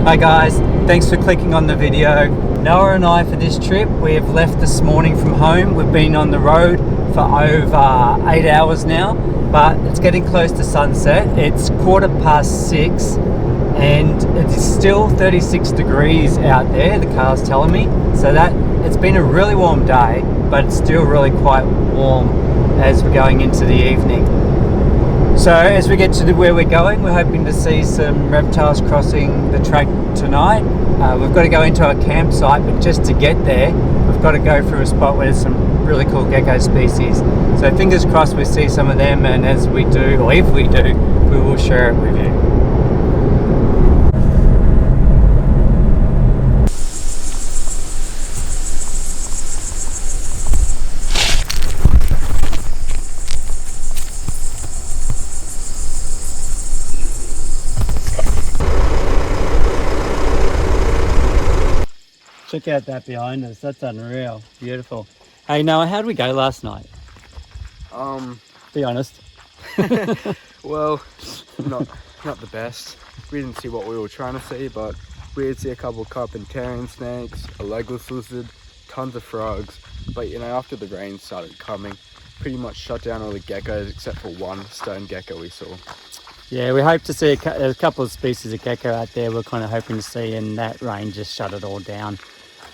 Hi guys, thanks for clicking on the video. Noah and I for this trip, we have left this morning from home. We've been on the road for over 8 hours now, but it's getting close to sunset. It's 6:15 and it's still 36 degrees out there, the car's telling me. So that it's been a really warm day, but it's still really quite warm as we're going into the evening. So as we get to where we're going, we're hoping to see some reptiles crossing the track tonight. We've got to go into our campsite, but just to get there, we've got to go through a spot where there's some really cool gecko species. So fingers crossed we see some of them, and as we do, or if we do, we will share it with you. Check out that behind us, that's unreal, beautiful. Hey Noah, how did we go last night? Be honest. Well, not the best. We didn't see what we were trying to see, but we did see a couple of carpentarian snakes, a legless lizard, tons of frogs. But you know, after the rain started coming, pretty much shut down all the geckos except for one stone gecko we saw. Yeah, we hope to see a couple of species of gecko out there we're kind of hoping to see, and that rain just shut it all down.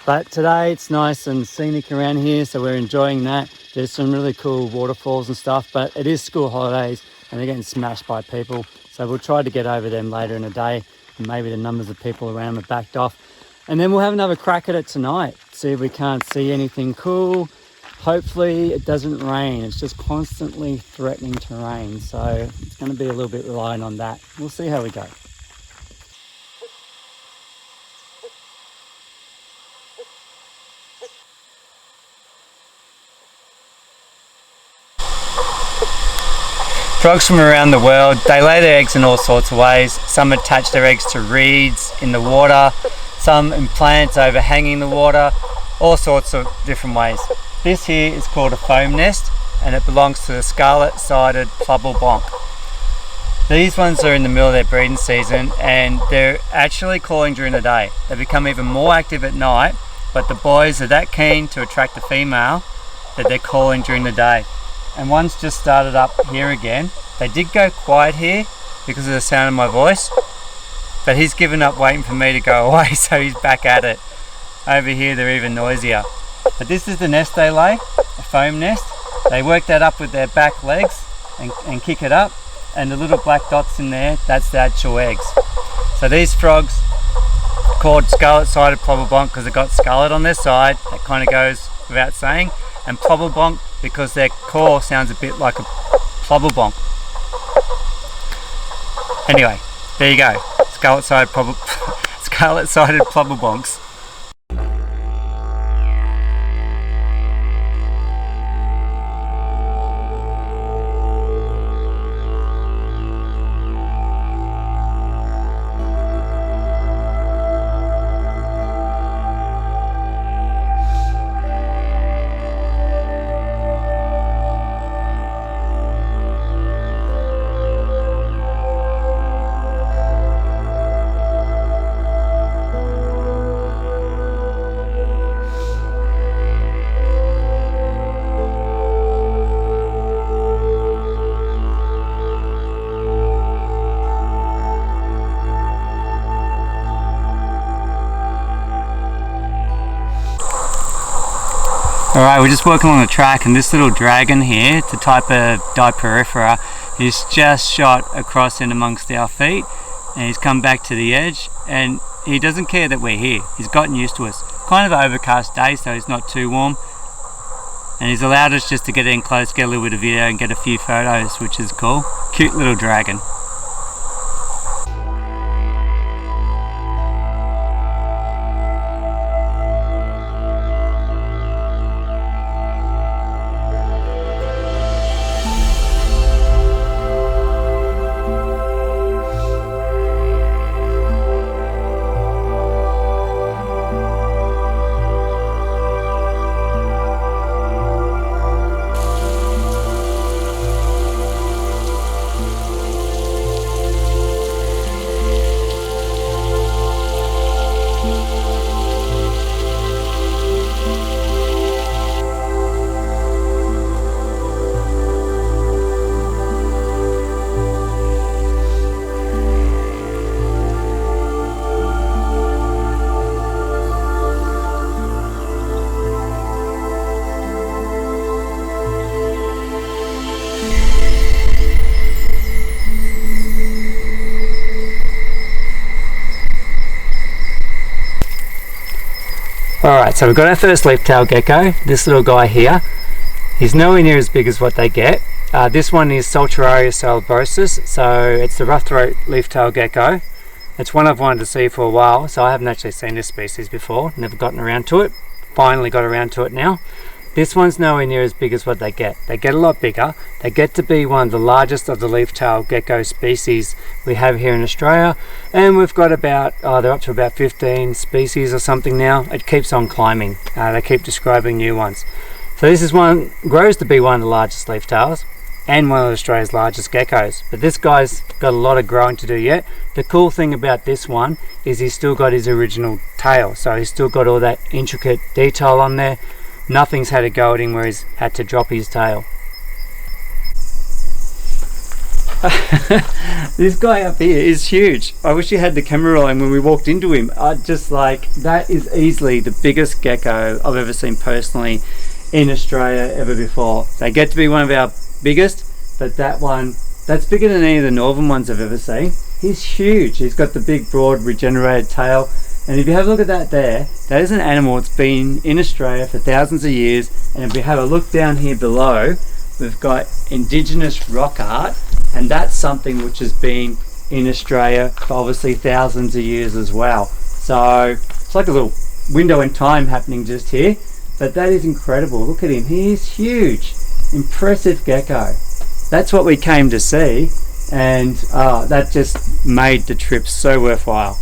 But today it's nice and scenic around here, so we're enjoying that. There's some really cool waterfalls and stuff, but it is school holidays and they're getting smashed by people. So we'll try to get over them later in the day, and maybe the numbers of people around are backed off. And then we'll have another crack at it tonight, see if we can't see anything cool. Hopefully it doesn't rain. It's just constantly threatening to rain, so it's going to be a little bit reliant on that. We'll see how we go. Frogs from around the world, they lay their eggs in all sorts of ways. Some attach their eggs to reeds in the water, some in plants overhanging the water, all sorts of different ways. This here is called a foam nest, and it belongs to the scarlet-sided Tablelands. These ones are in the middle of their breeding season, and they're actually calling during the day. They become even more active at night, but the boys are that keen to attract the female that they're calling during the day. And one's just started up here again. They did go quiet here because of the sound of my voice, but he's given up waiting for me to go away, so he's back at it. Over here they're even noisier. But this is the nest they lay, a foam nest. They work that up with their back legs and kick it up, and the little black dots in there, that's the actual eggs. So these frogs, called scarlet-sided Tablelands because they've got scarlet on their side, that kind of goes without saying, and Tablelands because their call sounds a bit like a Tablelands. Anyway, there you go, scarlet-sided Tablelands. Alright, we're just walking along the track, and this little dragon here, it's a type of Diperifera, he's just shot across in amongst our feet, and he's come back to the edge, and he doesn't care that we're here. He's gotten used to us. Kind of an overcast day, so it's not too warm, and he's allowed us just to get in close, get a little bit of video and get a few photos, which is cool. Cute little dragon. Alright, so we've got our first leaf-tailed gecko, this little guy here. He's nowhere near as big as what they get. This one is Salturaria salabrosus, so it's the rough-throat leaf-tailed gecko. It's one I've wanted to see for a while, so I haven't actually seen this species before, never gotten around to it. Finally got around to it now. This one's nowhere near as big as what they get. They get a lot bigger. They get to be one of the largest of the leaf-tailed gecko species we have here in Australia. And we've got about, they're up to about 15 species or something now. It keeps on climbing. They keep describing new ones. So this is one, grows to be one of the largest leaf-tails and one of Australia's largest geckos. But this guy's got a lot of growing to do yet. The cool thing about this one is he's still got his original tail. So he's still got all that intricate detail on there. Nothing's had a go at him where he's had to drop his tail. This guy up here is huge. I wish you had the camera rolling when we walked into him. That is easily the biggest gecko I've ever seen personally in Australia ever before. They get to be one of our biggest, but that's bigger than any of the northern ones I've ever seen. He's huge. He's got the big broad regenerated tail. And if you have a look at that there, that is an animal that's been in Australia for thousands of years. And if we have a look down here below, we've got indigenous rock art, and that's something which has been in Australia for obviously thousands of years as well. So it's like a little window in time happening just here, but that is incredible. Look at him, he is huge. Impressive gecko. That's what we came to see, and that just made the trip so worthwhile.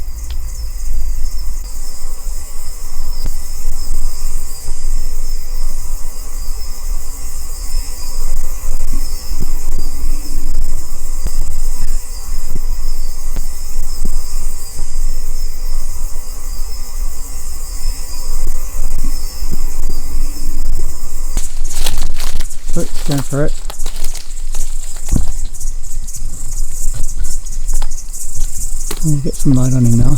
Going for it. We'll get some light on him now.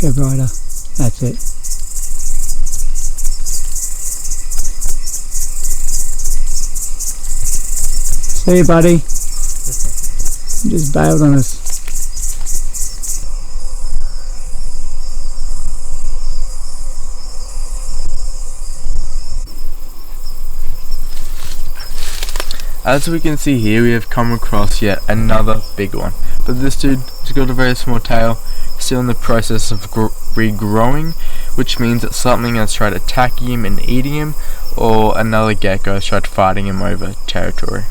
Go brighter. That's it. See you, buddy. You just bailed on us. As we can see here, we have come across yet another big one, but this dude has got a very small tail, still in the process of regrowing, which means that something has tried attacking him and eating him, or another gecko has tried fighting him over territory.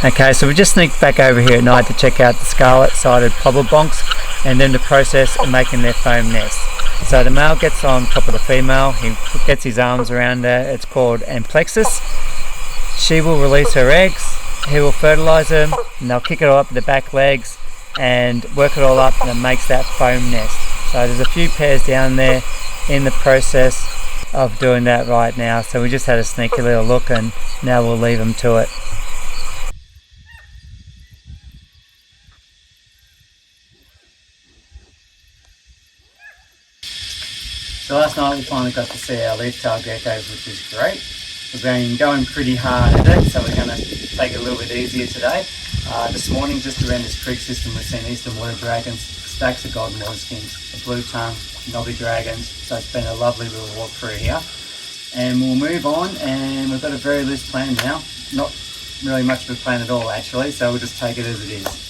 Okay, so we just sneaked back over here at night to check out the scarlet-sided pobblebonks and then the process of making their foam nest. So the male gets on top of the female, he gets his arms around her, it's called amplexus. She will release her eggs, he will fertilise them, and they'll kick it all up with the back legs and work it all up, and it makes that foam nest. So there's a few pairs down there in the process of doing that right now, so we just had a sneaky little look and now we'll leave them to it. So last night we finally got to see our leaf-tailed geckos, which is great. We've been going pretty hard at it, so we're going to take it a little bit easier today. This morning, just around this creek system, we've seen eastern water dragons, stacks of golden waterskins, a blue tongue, knobby dragons. So it's been a lovely little walk through here. And we'll move on, and we've got a very loose plan now. Not really much of a plan at all, actually, so we'll just take it as it is.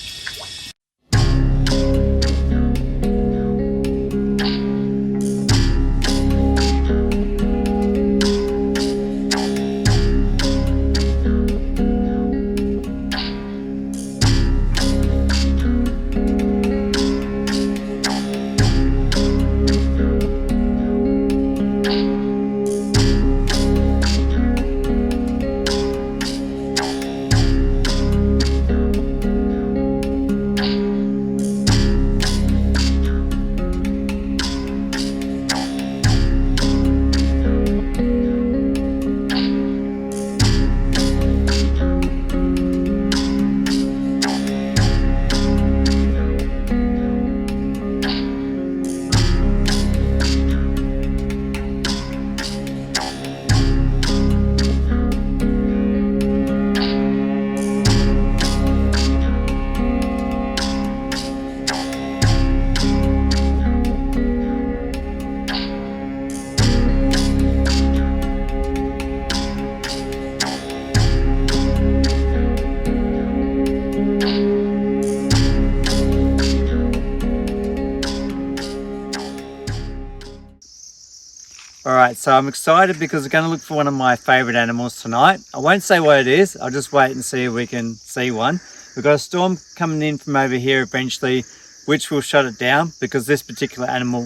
Alright, so I'm excited because we're going to look for one of my favourite animals tonight. I won't say what it is, I'll just wait and see if we can see one. We've got a storm coming in from over here eventually, which will shut it down because this particular animal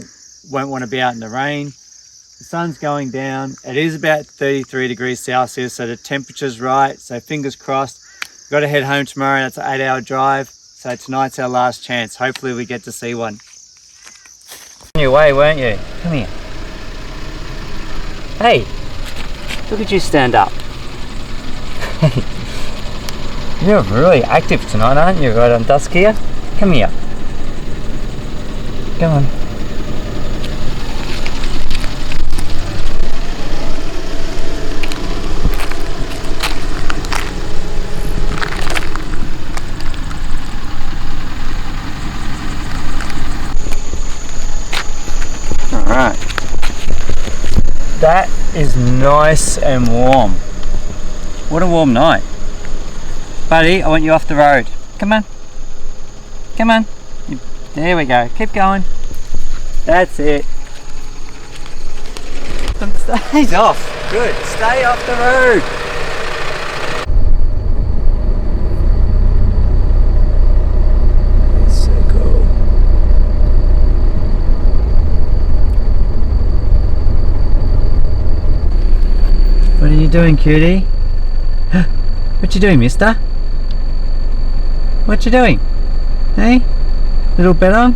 won't want to be out in the rain. The sun's going down. It is about 33 degrees Celsius, so the temperature's right. So fingers crossed. We've got to head home tomorrow. That's an 8-hour drive. So tonight's our last chance. Hopefully we get to see one. On your way, weren't you? Come here. Hey, look at you stand up. You're really active tonight, aren't you? Right on dusk here. Come here. Come on. Alright. That is nice and warm. What a warm night. Buddy, I want you off the road. Come on. Come on. There we go. Keep going. That's it. Stays off. Good. Stay off the road. That's so cool. What are you doing, cutie? What you doing, mister? What you doing? Hey? Little bet on?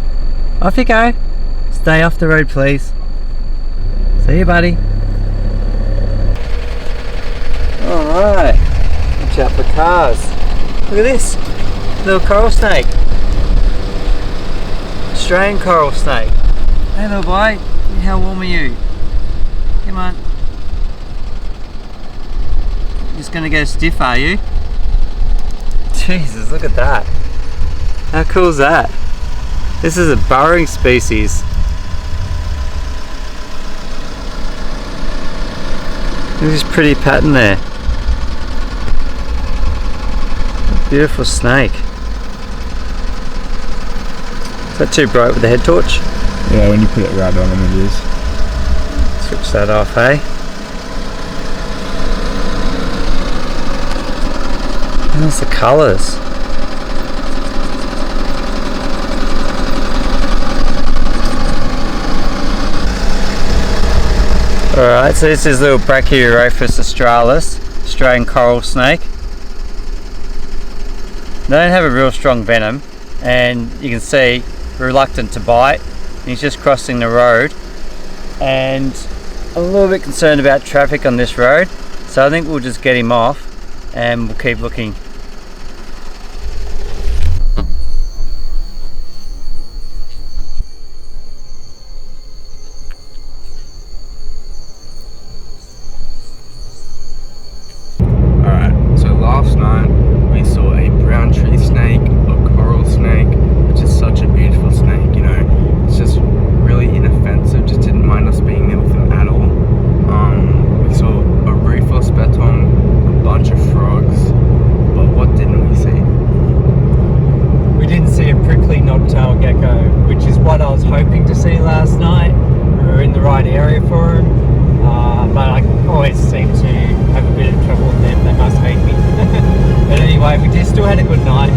Off you go. Stay off the road, please. See you, buddy. Alright. Watch out for cars. Look at this. Little coral snake. Australian coral snake. Hey, little boy. How warm are you? Come on. Just gonna go stiff, are you? Jesus, look at that. How cool is that? This is a burrowing species. Look at this pretty pattern there. A beautiful snake. Is that too bright with the head torch? Yeah, when you put it right on them, it is. Switch that off, eh? There's the colours. Alright, so this is little Brachyurophis australis, Australian coral snake. They don't have a real strong venom, and you can see reluctant to bite. He's just crossing the road, and I'm a little bit concerned about traffic on this road, so I think we'll just get him off and we'll keep looking. Alright, so last night we saw a brown tree snake, a coral snake, which is such a beautiful snake, you know. It's just really inoffensive, just didn't mind us being there with him at all. We saw a rufous beton, a bunch of frogs, but what didn't we see? We didn't see a prickly knobtail gecko, which is what I was hoping to see last night. We were in the right area for him, but I always seem to have a bit of trouble with them. They must hate me. But anyway, we still had a good night.